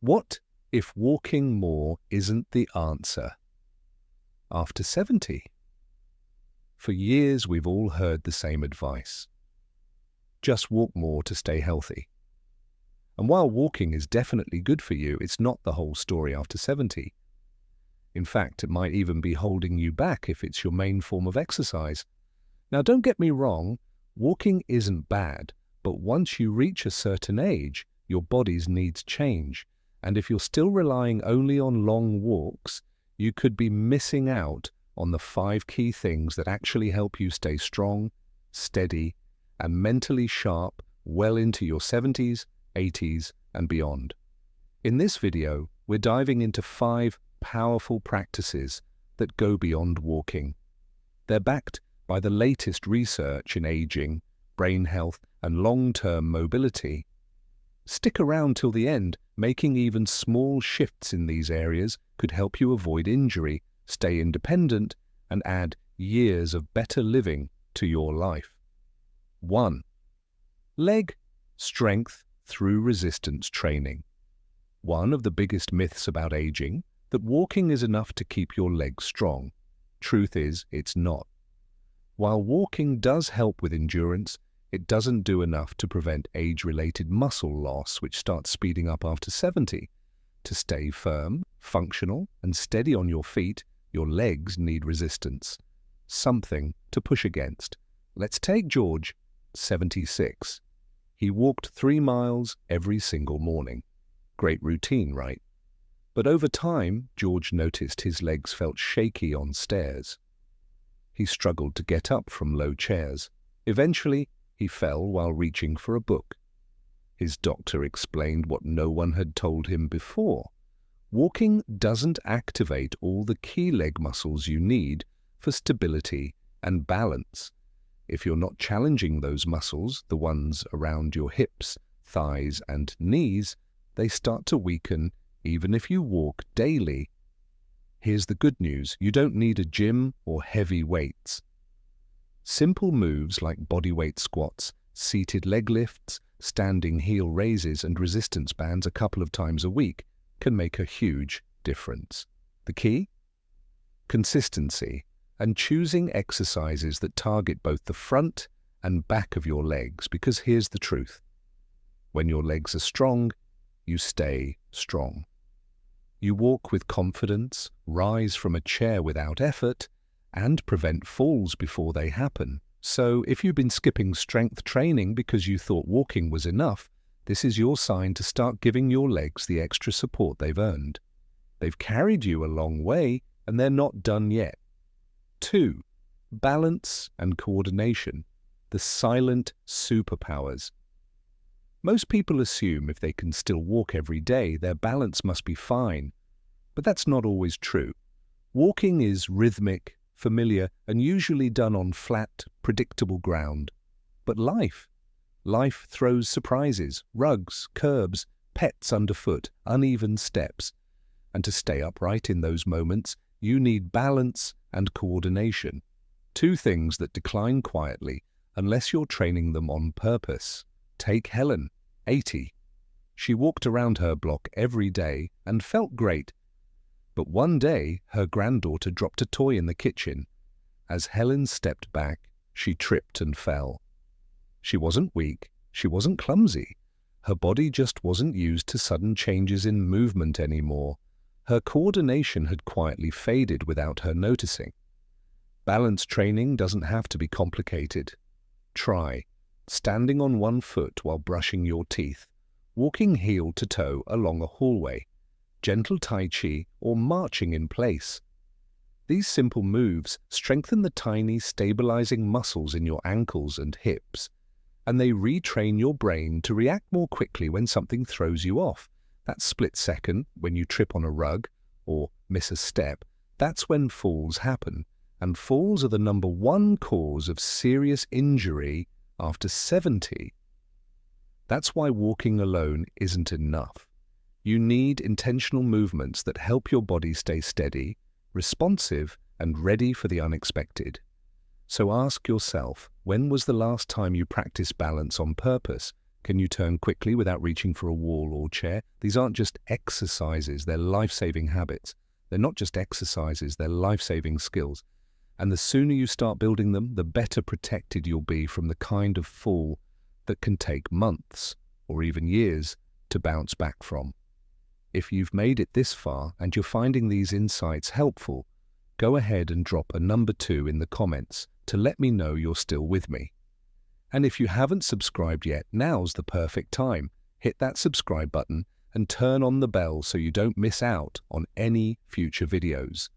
What if walking more isn't the answer? After 70? For years we've all heard the same advice. Just walk more to stay healthy. And while walking is definitely good for you, it's not the whole story after 70. In fact, it might even be holding you back if it's your main form of exercise. Now, don't get me wrong, walking isn't bad, but once you reach a certain age, your body's needs change. And if you're still relying only on long walks, you could be missing out on the 5 key things that actually help you stay strong, steady, and mentally sharp well into your 70s, 80s, and beyond. In this video, we're diving into 5 powerful practices that go beyond walking. They're backed by the latest research in aging, brain health, and long-term mobility. Stick around till the end. Making even small shifts in these areas could help you avoid injury, stay independent, and add years of better living to your life. 1. Leg strength through resistance training. One of the biggest myths about aging, that walking is enough to keep your legs strong. Truth is, it's not. While walking does help with endurance, it doesn't do enough to prevent age-related muscle loss, which starts speeding up after 70. To stay firm, functional, and steady on your feet, your legs need resistance. Something to push against. Let's take George, 76. He walked 3 miles every single morning. Great routine, right? But over time, George noticed his legs felt shaky on stairs. He struggled to get up from low chairs. Eventually, he fell while reaching for a book. His doctor explained what no one had told him before. Walking doesn't activate all the key leg muscles you need for stability and balance. If you're not challenging those muscles, the ones around your hips, thighs, and knees, they start to weaken even if you walk daily. Here's the good news: you don't need a gym or heavy weights. Simple moves like bodyweight squats, seated leg lifts, standing heel raises, and resistance bands a couple of times a week can make a huge difference. The key? Consistency and choosing exercises that target both the front and back of your legs, because here's the truth. When your legs are strong, you stay strong. You walk with confidence, rise from a chair without effort, and prevent falls before they happen. So if you've been skipping strength training because you thought walking was enough, this is your sign to start giving your legs the extra support they've earned. They've carried you a long way, and they're not done yet. 2. Balance and coordination, the silent superpowers. Most people assume if they can still walk every day, their balance must be fine. But that's not always true. Walking is rhythmic, familiar, and usually done on flat, predictable ground. But life throws surprises, rugs, curbs, pets underfoot, uneven steps. And to stay upright in those moments, you need balance and coordination. 2 things that decline quietly unless you're training them on purpose. Take Helen, 80. She walked around her block every day and felt great. But one day, her granddaughter dropped a toy in the kitchen. As Helen stepped back, she tripped and fell. She wasn't weak, she wasn't clumsy. Her body just wasn't used to sudden changes in movement anymore. Her coordination had quietly faded without her noticing. Balance training doesn't have to be complicated. Try standing on one foot while brushing your teeth, walking heel to toe along a hallway, gentle Tai Chi, or marching in place. These simple moves strengthen the tiny stabilizing muscles in your ankles and hips, and they retrain your brain to react more quickly when something throws you off. That split second when you trip on a rug or miss a step, that's when falls happen, and falls are the #1 cause of serious injury after 70. That's why walking alone isn't enough. You need intentional movements that help your body stay steady, responsive, and ready for the unexpected. So ask yourself, when was the last time you practiced balance on purpose? Can you turn quickly without reaching for a wall or chair? These aren't just exercises, they're life-saving habits. They're not just exercises, they're life-saving skills. And the sooner you start building them, the better protected you'll be from the kind of fall that can take months or even years to bounce back from. If you've made it this far and you're finding these insights helpful, go ahead and drop a number 2 in the comments to let me know you're still with me. And if you haven't subscribed yet, now's the perfect time. Hit that subscribe button and turn on the bell so you don't miss out on any future videos.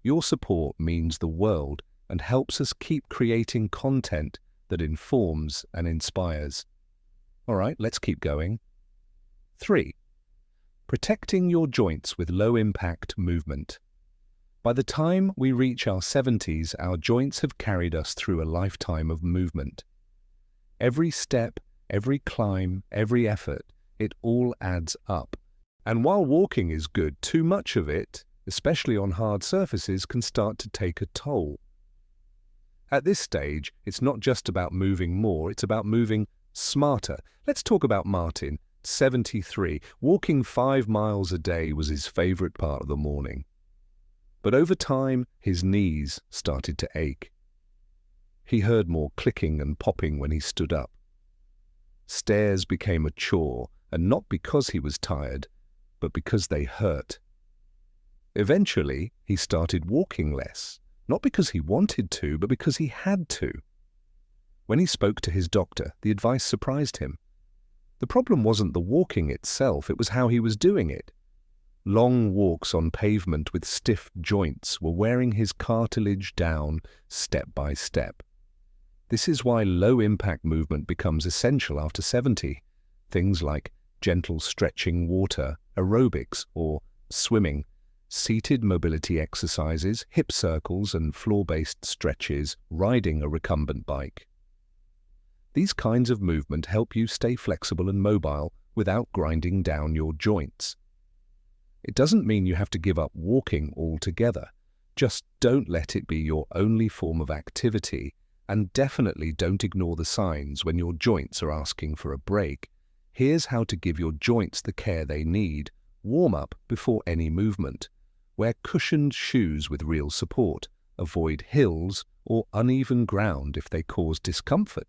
Your support means the world and helps us keep creating content that informs and inspires. All right, let's keep going. 3. Protecting your joints with low-impact movement. By the time we reach our 70s, our joints have carried us through a lifetime of movement. Every step, every climb, every effort, it all adds up. And while walking is good, too much of it, especially on hard surfaces, can start to take a toll. At this stage, it's not just about moving more, it's about moving smarter. Let's talk about Martin, 73. Walking 5 miles a day was his favorite part of the morning. But over time, his knees started to ache. He heard more clicking and popping when he stood up. Stairs became a chore, and not because he was tired, but because they hurt. Eventually, he started walking less, not because he wanted to, but because he had to. When he spoke to his doctor, the advice surprised him. The problem wasn't the walking itself, it was how he was doing it. Long walks on pavement with stiff joints were wearing his cartilage down step by step. This is why low-impact movement becomes essential after 70. Things like gentle stretching water, aerobics or swimming, seated mobility exercises, hip circles and floor-based stretches, riding a recumbent bike. These kinds of movement help you stay flexible and mobile without grinding down your joints. It doesn't mean you have to give up walking altogether. Just don't let it be your only form of activity, and definitely don't ignore the signs when your joints are asking for a break. Here's how to give your joints the care they need. Warm up before any movement. Wear cushioned shoes with real support. Avoid hills or uneven ground if they cause discomfort.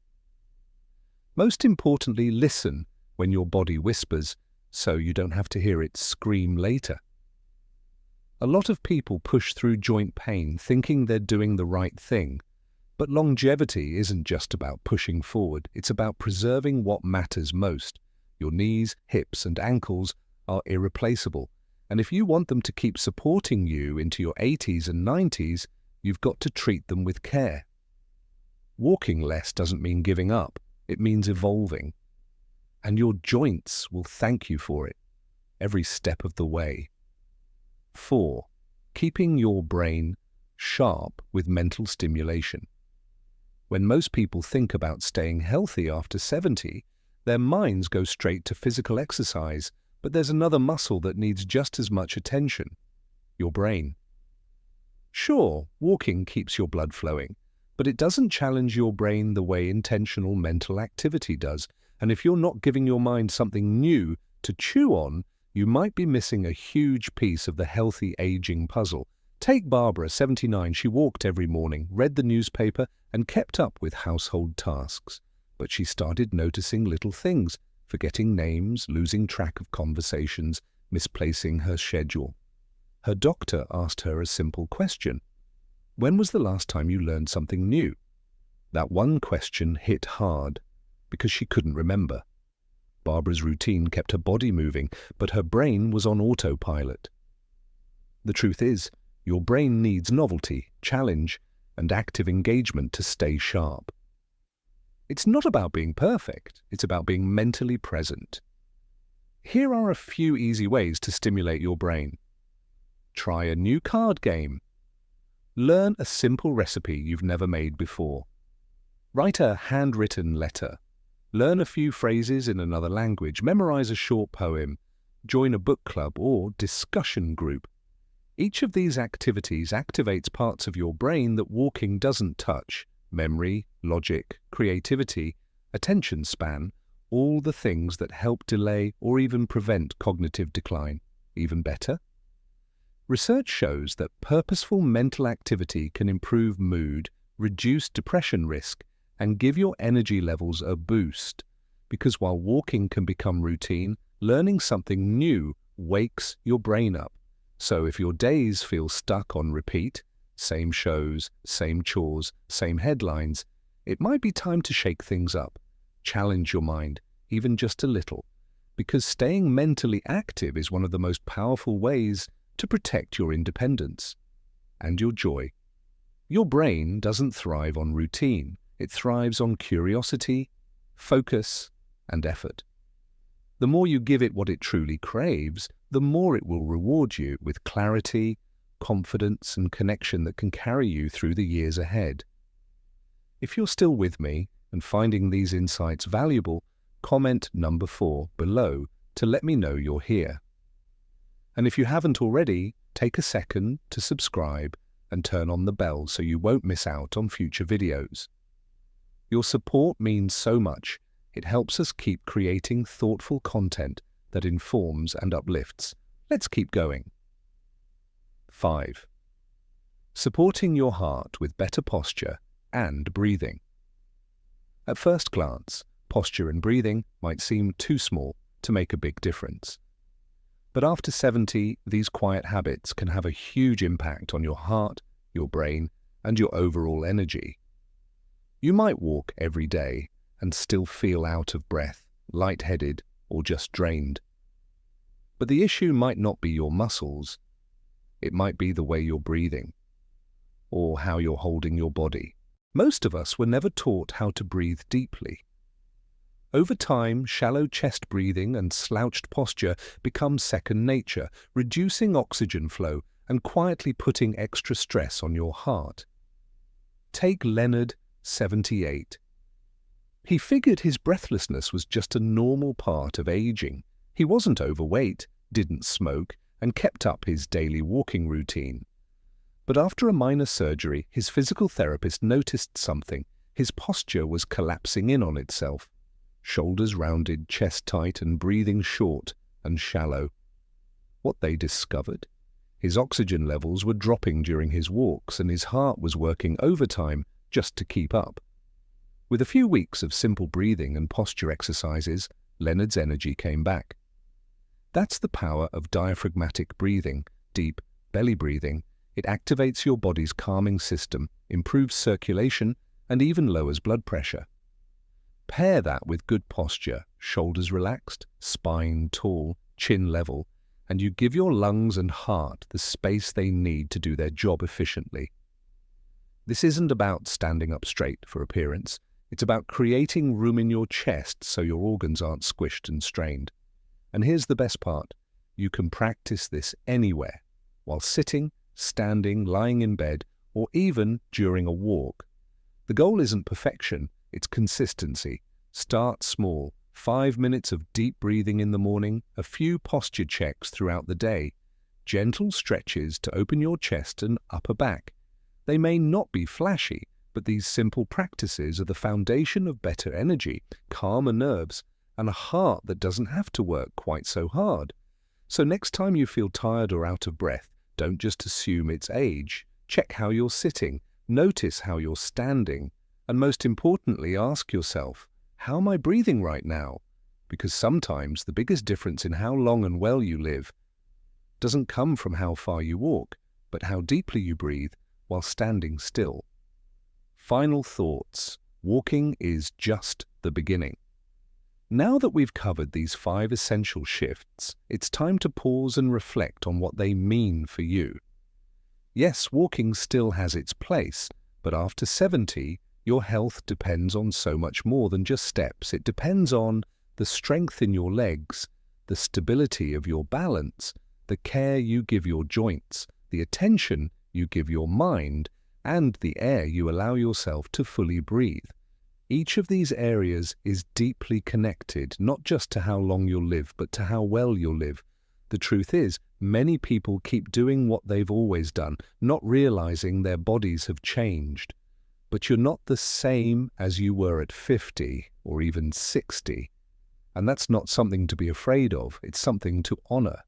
Most importantly, listen when your body whispers, so you don't have to hear it scream later. A lot of people push through joint pain thinking they're doing the right thing, but longevity isn't just about pushing forward, it's about preserving what matters most. Your knees, hips and ankles are irreplaceable, and if you want them to keep supporting you into your 80s and 90s, you've got to treat them with care. Walking less doesn't mean giving up, it means evolving. And your joints will thank you for it, every step of the way. 4. Keeping your brain sharp with mental stimulation. When most people think about staying healthy after 70, their minds go straight to physical exercise, but there's another muscle that needs just as much attention: your brain. Sure, walking keeps your blood flowing, but it doesn't challenge your brain the way intentional mental activity does. And if you're not giving your mind something new to chew on, you might be missing a huge piece of the healthy aging puzzle. Take Barbara, 79. She walked every morning, read the newspaper, and kept up with household tasks. But she started noticing little things, forgetting names, losing track of conversations, misplacing her schedule. Her doctor asked her a simple question. When was the last time you learned something new? That one question hit hard, because she couldn't remember. Barbara's routine kept her body moving, but her brain was on autopilot. The truth is, your brain needs novelty, challenge, and active engagement to stay sharp. It's not about being perfect, it's about being mentally present. Here are a few easy ways to stimulate your brain. Try a new card game. Learn a simple recipe you've never made before. Write a handwritten letter. Learn a few phrases in another language. Memorize a short poem. Join a book club or discussion group. Each of these activities activates parts of your brain that walking doesn't touch: memory, logic, creativity, attention span, all the things that help delay or even prevent cognitive decline. Even better, research shows that purposeful mental activity can improve mood, reduce depression risk, and give your energy levels a boost. Because while walking can become routine, learning something new wakes your brain up. So if your days feel stuck on repeat, same shows, same chores, same headlines, it might be time to shake things up. Challenge your mind, even just a little, because staying mentally active is one of the most powerful ways to protect your independence and your joy. Your brain doesn't thrive on routine. It thrives on curiosity, focus, and effort. The more you give it what it truly craves, the more it will reward you with clarity, confidence, and connection that can carry you through the years ahead. If you're still with me and finding these insights valuable, comment number 4 below to let me know you're here. And if you haven't already, take a second to subscribe and turn on the bell so you won't miss out on future videos. Your support means so much. It helps us keep creating thoughtful content that informs and uplifts. Let's keep going. 5. Supporting your heart with better posture and breathing. At first glance, posture and breathing might seem too small to make a big difference. But after 70, these quiet habits can have a huge impact on your heart, your brain, and your overall energy. You might walk every day and still feel out of breath, lightheaded, or just drained. But the issue might not be your muscles. It might be the way you're breathing, or how you're holding your body. Most of us were never taught how to breathe deeply. Over time, shallow chest breathing and slouched posture become second nature, reducing oxygen flow and quietly putting extra stress on your heart. Take Leonard, 78. He figured his breathlessness was just a normal part of aging. He wasn't overweight, didn't smoke, and kept up his daily walking routine. But after a minor surgery, his physical therapist noticed something. His posture was collapsing in on itself. Shoulders rounded, chest tight, and breathing short and shallow. What they discovered? His oxygen levels were dropping during his walks, and his heart was working overtime just to keep up. With a few weeks of simple breathing and posture exercises, Leonard's energy came back. That's the power of diaphragmatic breathing, deep belly breathing. It activates your body's calming system, improves circulation, and even lowers blood pressure. Pair that with good posture, shoulders relaxed, spine tall, chin level, and you give your lungs and heart the space they need to do their job efficiently. This isn't about standing up straight for appearance. It's about creating room in your chest so your organs aren't squished and strained. And here's the best part. You can practice this anywhere, while sitting, standing, lying in bed, or even during a walk. The goal isn't perfection, it's consistency. Start small, 5 minutes of deep breathing in the morning, a few posture checks throughout the day, gentle stretches to open your chest and upper back. They may not be flashy, but these simple practices are the foundation of better energy, calmer nerves, and a heart that doesn't have to work quite so hard. So next time you feel tired or out of breath, don't just assume it's age. Check how you're sitting, notice how you're standing, and most importantly, ask yourself, how am I breathing right now? Because sometimes the biggest difference in how long and well you live doesn't come from how far you walk, but how deeply you breathe while standing still. Final thoughts. Walking is just the beginning. Now that we've covered these 5 essential shifts, it's time to pause and reflect on what they mean for you. Yes, walking still has its place, but after 70, your health depends on so much more than just steps. It depends on the strength in your legs, the stability of your balance, the care you give your joints, the attention you give your mind, and the air you allow yourself to fully breathe. Each of these areas is deeply connected, not just to how long you'll live, but to how well you'll live. The truth is, many people keep doing what they've always done, not realizing their bodies have changed. But you're not the same as you were at 50 or even 60. And that's not something to be afraid of, it's something to honor.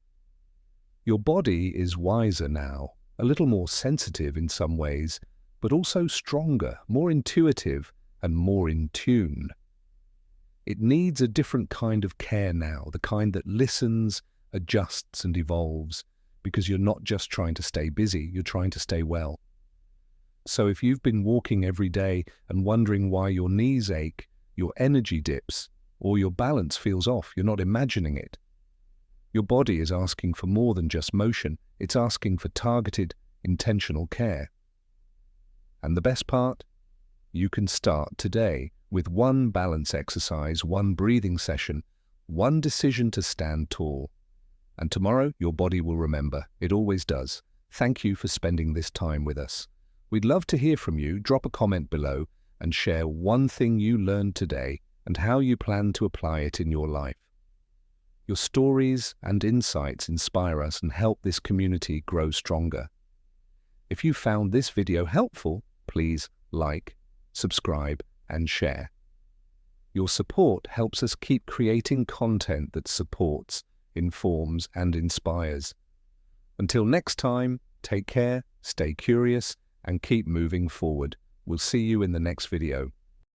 Your body is wiser now, a little more sensitive in some ways, but also stronger, more intuitive, and more in tune. It needs a different kind of care now, the kind that listens, adjusts, and evolves, because you're not just trying to stay busy, you're trying to stay well. So if you've been walking every day and wondering why your knees ache, your energy dips, or your balance feels off, you're not imagining it. Your body is asking for more than just motion, it's asking for targeted, intentional care. And the best part? You can start today with one balance exercise, one breathing session, one decision to stand tall. And tomorrow your body will remember, it always does. Thank you for spending this time with us. We'd love to hear from you. Drop a comment below and share one thing you learned today and how you plan to apply it in your life. Your stories and insights inspire us and help this community grow stronger. If you found this video helpful, please like, subscribe, and share. Your support helps us keep creating content that supports, informs, and inspires. Until next time, take care, stay curious, and keep moving forward. We'll see you in the next video.